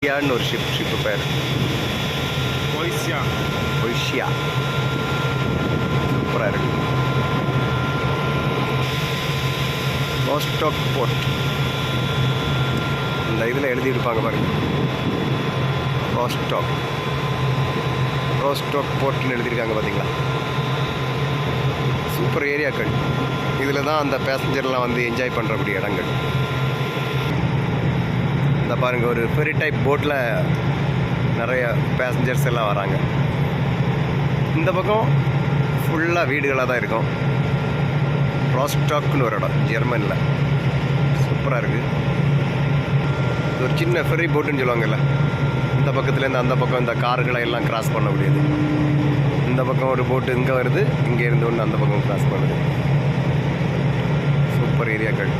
யான்னு ஒரு ஷிப்பு பேர் ஒய்ஷியா. சூப்பராக இருக்கு. Rostock board. இந்த இதில் எழுதியிருப்பாங்க பாருங்க, ரோஸ்டாக் போர்ட்னு எழுதியிருக்காங்க பார்த்தீங்களா. சூப்பர் ஏரியாக்கள். இதில் தான் அந்த பேசஞ்சர்லாம் வந்து என்ஜாய் பண்ணுறக்கூடிய இடங்கள். இந்த பாருங்கள், ஒரு ஃபெரி டைப் போட்டில் நிறைய பேசஞ்சர்ஸ் எல்லாம் வராங்க. இந்த பக்கம் ஃபுல்லாக வீடுகளாக தான் இருக்கும். ரோஸ்டாக்னு ஒரு இடம் ஜெர்மனியில். சூப்பராக இருக்குது. இது ஒரு சின்ன ஃபெரி போட்டுன்னு சொல்லுவாங்கல்ல, இந்த பக்கத்துலேருந்து அந்த பக்கம் இந்த கார்களை எல்லாம் கிராஸ் பண்ணக்கூடியது. இந்த பக்கம் ஒரு போட்டு இங்கே வருது, இங்கே இருந்து ஒன்று அந்த பக்கம் கிராஸ் பண்ணுது. சூப்பர் ஏரியாக்கள்.